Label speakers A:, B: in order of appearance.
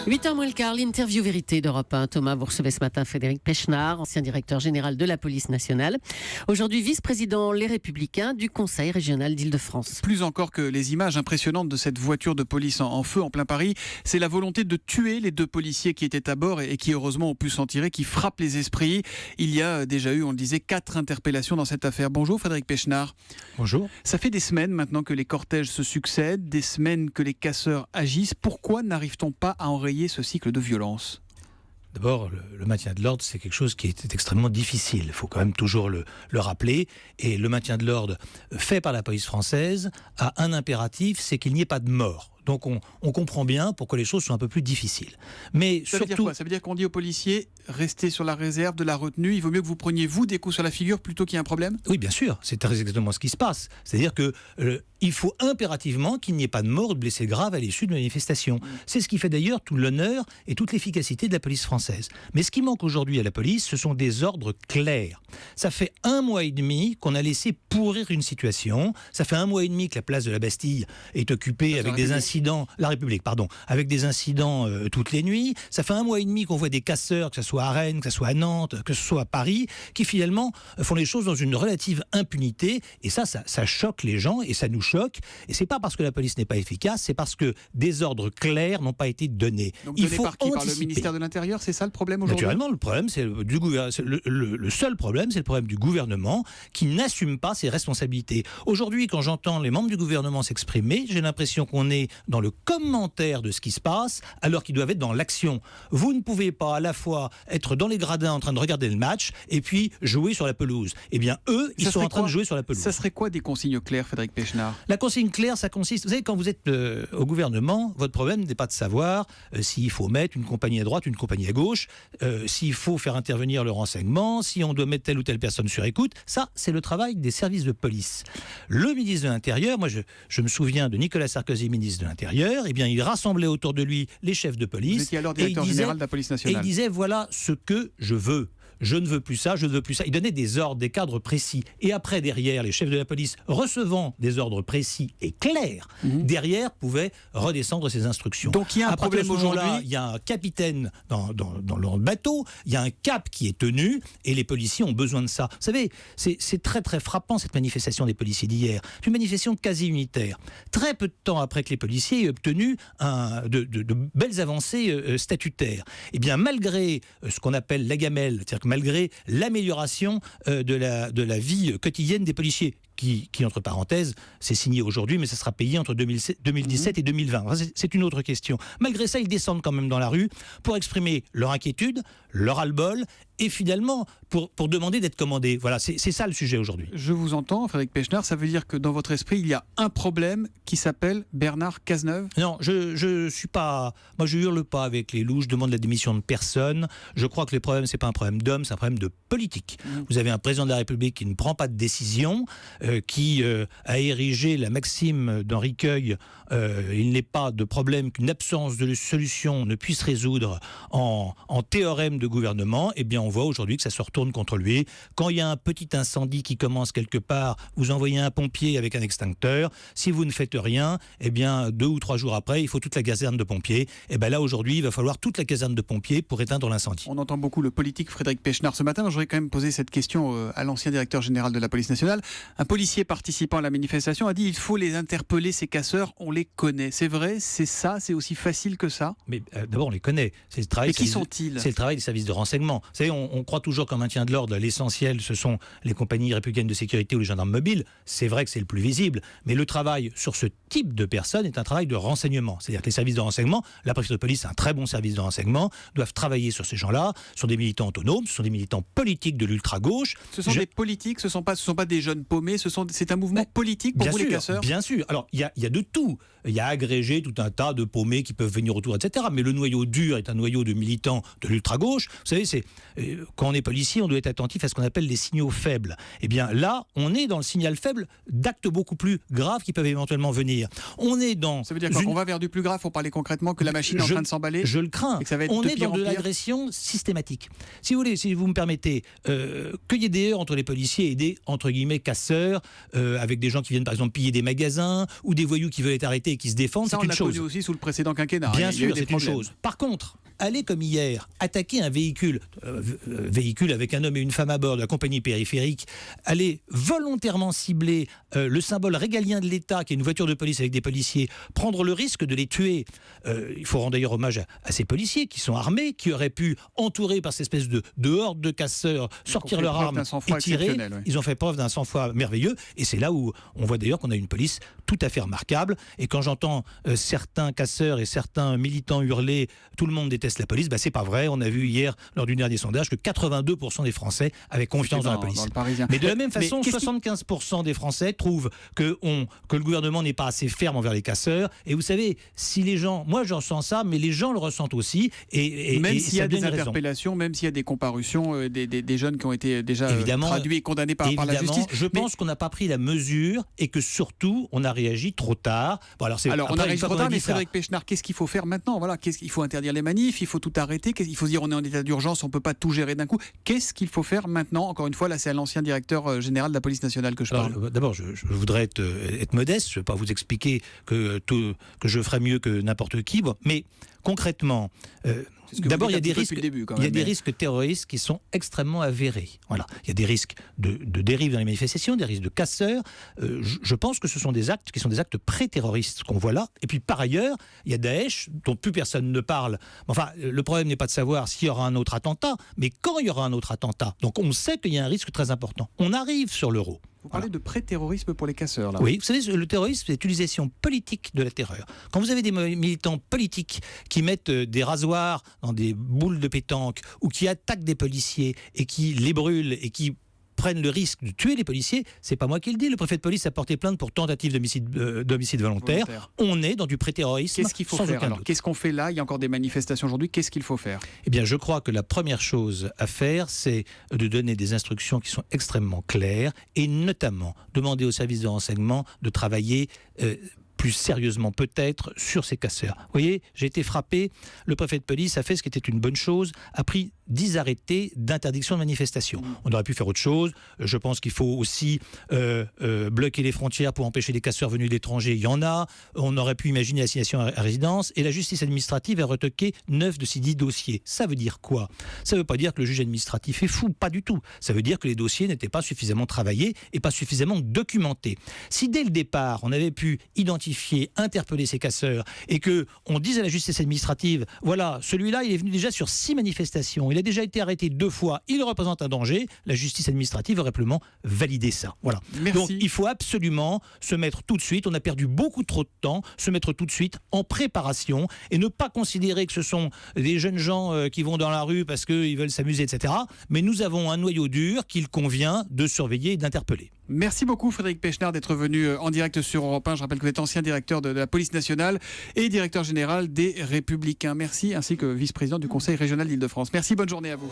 A: 8h moins le quart, l'interview vérité d'Europe 1. Thomas, vous recevez ce matin Frédéric Pechnard, ancien directeur général de la police nationale. Aujourd'hui, vice-président Les Républicains du Conseil régional d'Île-de-France.
B: Plus encore que les images impressionnantes de cette voiture de police en feu en plein Paris, c'est la volonté de tuer les deux policiers qui étaient à bord et qui heureusement ont pu s'en tirer, qui frappe les esprits. Il y a déjà eu, on le disait, 4 interpellations dans cette affaire. Bonjour Frédéric Pechnard.
C: Bonjour.
B: Ça fait des semaines maintenant que les cortèges se succèdent, des semaines que les casseurs agissent. Pourquoi n'arrive-t-on pas à enrayer ce cycle de violence?
C: D'abord, le maintien de l'ordre, c'est quelque chose qui est extrêmement difficile. Il faut quand même toujours le rappeler. Et le maintien de l'ordre fait par la police française a un impératif, c'est qu'il n'y ait pas de mort. Donc on comprend bien pourquoi les choses sont un peu plus difficiles. Mais
B: ça veut dire quoi? Ça veut dire qu'on dit aux policiers, restez sur la réserve de la retenue, il vaut mieux que vous preniez vous des coups sur la figure plutôt qu'il y ait un problème?
C: Oui, bien sûr, c'est très exactement ce qui se passe. C'est-à-dire que il faut impérativement qu'il n'y ait pas de mort ou de blessés graves à l'issue de manifestations. C'est ce qui fait d'ailleurs tout l'honneur et toute l'efficacité de la police française. Mais ce qui manque aujourd'hui à la police, ce sont des ordres clairs. Ça fait 1 mois et demi qu'on a laissé pourrir une situation. Ça fait 1 mois et demi que la place de la Bastille est occupée avec des incidents. La République, pardon, avec des incidents toutes les nuits. Ça fait 1 mois et demi qu'on voit des casseurs, que ce soit à Rennes, que ce soit à Nantes, que ce soit à Paris, qui finalement font les choses dans une relative impunité. Et ça choque les gens et ça nous choque. Et c'est pas parce que la police n'est pas efficace, c'est parce que des ordres clairs n'ont pas été donnés.
B: Donc
C: il
B: donnés
C: faut
B: par qui? Par le
C: anticiper.
B: ministère de l'Intérieur, c'est ça le problème aujourd'hui?
C: Naturellement, le problème, c'est le seul problème, c'est le problème du gouvernement qui n'assume pas ses responsabilités. Aujourd'hui, quand j'entends les membres du gouvernement s'exprimer, j'ai l'impression qu'on est dans le commentaire de ce qui se passe, alors qu'ils doivent être dans l'action. Vous ne pouvez pas à la fois être dans les gradins en train de regarder le match et puis jouer sur la pelouse. Eh bien, eux, ils sont en train de jouer sur la pelouse.
B: Ça serait quoi des consignes claires, Frédéric Pechnard?
C: La consigne claire, ça consiste... Vous savez, quand vous êtes au gouvernement, votre problème n'est pas de savoir s'il faut mettre une compagnie à droite, une compagnie à gauche, s'il faut faire intervenir le renseignement, si on doit mettre telle ou telle personne sur écoute. Ça, c'est le travail des services de police. Le ministre de l'Intérieur, moi je me souviens de Nicolas Sarkozy, ministre de l'Intérieur, eh bien, il rassemblait autour de lui les chefs de police.
B: Vous étiez alors directeur général de la police nationale.
C: Et il disait, voilà ce que je veux. Je ne veux plus ça, je ne veux plus ça. Il donnait des ordres, des cadres précis. Et après, derrière, les chefs de la police, recevant des ordres précis et clairs, derrière, pouvaient redescendre ces instructions.
B: Donc il y a un problème aujourd'hui.
C: Il y a un capitaine dans le bateau, il y a un cap qui est tenu, et les policiers ont besoin de ça. Vous savez, c'est très très frappant cette manifestation des policiers d'hier. C'est une manifestation quasi unitaire. Très peu de temps après que les policiers aient obtenu de belles avancées statutaires. Eh bien, malgré ce qu'on appelle la gamelle, c'est-à-dire que malgré l'amélioration de la vie quotidienne des policiers, qui, entre parenthèses, c'est signé aujourd'hui, mais ça sera payé entre 2017 et 2020. Enfin, c'est une autre question. Malgré ça, ils descendent quand même dans la rue pour exprimer leur inquiétude, leur ras-le-bol, et finalement, pour demander d'être commandés. Voilà, c'est ça le sujet aujourd'hui.
B: Je vous entends, Frédéric Pechnard, ça veut dire que dans votre esprit, il y a un problème qui s'appelle Bernard Cazeneuve?
C: Non, je suis pas... Moi, je hurle pas avec les loups, je demande la démission de personne. Je crois que le problème, c'est pas un problème d'homme, c'est un problème de politique. Vous avez un président de la République qui ne prend pas de décision, qui a érigé la maxime d'Henri Queuille, il n'est pas de problème qu'une absence de solution ne puisse résoudre en théorème de gouvernement. Eh bien, on voit aujourd'hui que ça se retourne contre lui. Quand il y a un petit incendie qui commence quelque part, vous envoyez un pompier avec un extincteur. Si vous ne faites rien, eh bien, 2 ou 3 jours après, il faut toute la caserne de pompiers. Et bien là, aujourd'hui, il va falloir toute la caserne de pompiers pour éteindre l'incendie.
B: On entend beaucoup le politique Frédéric Pechnard ce matin. J'aurais quand même posé cette question à l'ancien directeur général de la police nationale. Un policier participant à la manifestation a dit il faut les interpeller, ces casseurs, on les connaît. C'est vrai, c'est ça, c'est aussi facile que ça?
C: Mais d'abord, on les connaît. C'est le travail.
B: Mais qui sont-ils?
C: C'est le travail des services de renseignement. Vous savez, on croit toujours qu'en maintien de l'ordre, l'essentiel, ce sont les compagnies républicaines de sécurité ou les gendarmes mobiles. C'est vrai que c'est le plus visible. Mais le travail sur ce type de personnes est un travail de renseignement. C'est-à-dire que les services de renseignement, la préfecture de police, c'est un très bon service de renseignement, doivent travailler sur ces gens-là, sur des militants autonomes, ce sont des militants politiques de l'ultra-gauche.
B: Ce sont des politiques, ce sont pas des jeunes paumés, c'est un mouvement politique pour vous, les casseurs?
C: Bien sûr. Alors, il y a de tout. Il y a agrégé tout un tas de paumés qui peuvent venir autour, etc. Mais le noyau dur est un noyau de militants de l'ultra-gauche. Vous savez, quand on est policier, on doit être attentif à ce qu'on appelle les signaux faibles. Eh bien, là, on est dans le signal faible d'actes beaucoup plus graves qui peuvent éventuellement venir. On est dans...
B: Ça veut dire qu'on va vers du plus grave, pour parler concrètement, que la machine est en train de s'emballer?
C: Je le crains.
B: Et que ça va être
C: on
B: de
C: est
B: pire
C: dans
B: en
C: de
B: pire.
C: l'agression systématique. Si vous voulez, si vous me permettez, qu'il y ait des heurts entre les policiers et des, entre guillemets, casseurs, casseurs, avec des gens qui viennent par exemple piller des magasins, ou des voyous qui veulent être arrêtés et qui se défendent,
B: Ça,
C: c'est une
B: on l'a
C: chose.
B: connu aussi sous le précédent quinquennat.
C: Bien
B: Il y a eu
C: sûr,
B: des
C: c'est une
B: problèmes.
C: chose. Par contre, aller comme hier, attaquer un véhicule avec un homme et une femme à bord de la compagnie périphérique, aller volontairement cibler le symbole régalien de l'État, qui est une voiture de police avec des policiers, prendre le risque de les tuer. Il faut rendre d'ailleurs hommage à ces policiers qui sont armés, qui auraient pu, entourés par cette espèce de horde de casseurs, sortir leurs armes et tirer.
B: Ouais.
C: Ils ont fait preuve d'un sang-froid merveilleux. Et c'est là où on voit d'ailleurs qu'on a une police tout à fait remarquable. Et quand j'entends certains casseurs et certains militants hurler « tout le monde déteste la police », c'est pas vrai. On a vu hier, lors du dernier sondage, que 82% des Français avaient confiance dans la police.
B: Dans le Parisien.
C: Mais de la même façon,
B: Mais
C: 75% des Français trouvent que le gouvernement n'est pas assez ferme envers les casseurs. Et vous savez, si les gens... Moi, je ressens ça, mais les gens le ressentent aussi.
B: Même s'il y a des
C: raison.
B: interpellations, même s'il y a des comparutions, des jeunes qui ont été déjà traduits et condamnés par la justice.
C: Je pense qu'on n'a pas pris la mesure et que surtout, on a réagi trop tard. Bon,
B: alors on a réagi trop tard, mais Frédéric Pechnard, qu'est-ce qu'il faut faire maintenant? Voilà, il faut interdire les manifs, il faut tout arrêter, il faut se dire on est en état d'urgence, on ne peut pas tout gérer d'un coup. Qu'est-ce qu'il faut faire maintenant? Encore une fois, là c'est à l'ancien directeur général de la police nationale que je parle.
C: D'abord, je voudrais être modeste, je ne vais pas vous expliquer que je ferai mieux que n'importe qui, mais concrètement... D'abord, il y a des risques terroristes qui sont extrêmement avérés. Voilà. Il y a des risques de dérive dans les manifestations, des risques de casseurs. Je pense que ce sont des actes qui sont des actes pré-terroristes qu'on voit là. Et puis par ailleurs, il y a Daesh, dont plus personne ne parle. Enfin, le problème n'est pas de savoir s'il y aura un autre attentat, mais quand il y aura un autre attentat. Donc on sait qu'il y a un risque très important. On arrive sur l'euro.
B: Vous parlez de pré-terrorisme pour les casseurs, là.
C: Oui, vous savez, le terrorisme, c'est l'utilisation politique de la terreur. Quand vous avez des militants politiques qui mettent des rasoirs dans des boules de pétanque ou qui attaquent des policiers et qui les brûlent et qui prennent le risque de tuer les policiers, c'est pas moi qui le dis. Le préfet de police a porté plainte pour tentative d'homicide volontaire. On est dans du pré-terrorisme.
B: Qu'est-ce qu'il faut faire alors? Qu'est-ce qu'on fait là? Il y a encore des manifestations aujourd'hui. Qu'est-ce qu'il faut faire?
C: Eh bien, je crois que la première chose à faire, c'est de donner des instructions qui sont extrêmement claires et notamment demander aux services de renseignement de travailler plus sérieusement peut-être sur ces casseurs. Vous voyez, j'ai été frappé, le préfet de police a fait ce qui était une bonne chose, a pris 10 arrêtés d'interdiction de manifestation. On aurait pu faire autre chose. Je pense qu'il faut aussi bloquer les frontières pour empêcher les casseurs venus de l'étranger. Il y en a. On aurait pu imaginer l'assignation à résidence. Et la justice administrative a retoqué 9 de ces 10 dossiers. Ça veut dire quoi? Ça ne veut pas dire que le juge administratif est fou. Pas du tout. Ça veut dire que les dossiers n'étaient pas suffisamment travaillés et pas suffisamment documentés. Si dès le départ, on avait pu identifier, interpeller ces casseurs et qu'on dise à la justice administrative, voilà, celui-là, il est venu déjà sur 6 manifestations. Il a déjà été arrêté 2 fois, il représente un danger, la justice administrative aurait simplement validé ça. Voilà.
B: Merci.
C: Donc il faut absolument se mettre tout de suite, on a perdu beaucoup trop de temps, se mettre tout de suite en préparation et ne pas considérer que ce sont des jeunes gens qui vont dans la rue parce qu'ils veulent s'amuser, etc. Mais nous avons un noyau dur qu'il convient de surveiller et d'interpeller.
B: Merci beaucoup Frédéric Pechnard d'être venu en direct sur Europe 1. Je rappelle que vous êtes ancien directeur de la police nationale et directeur général des Républicains. Merci, ainsi que vice-président du Conseil régional d'Île-de-France. Merci, bonne journée à vous.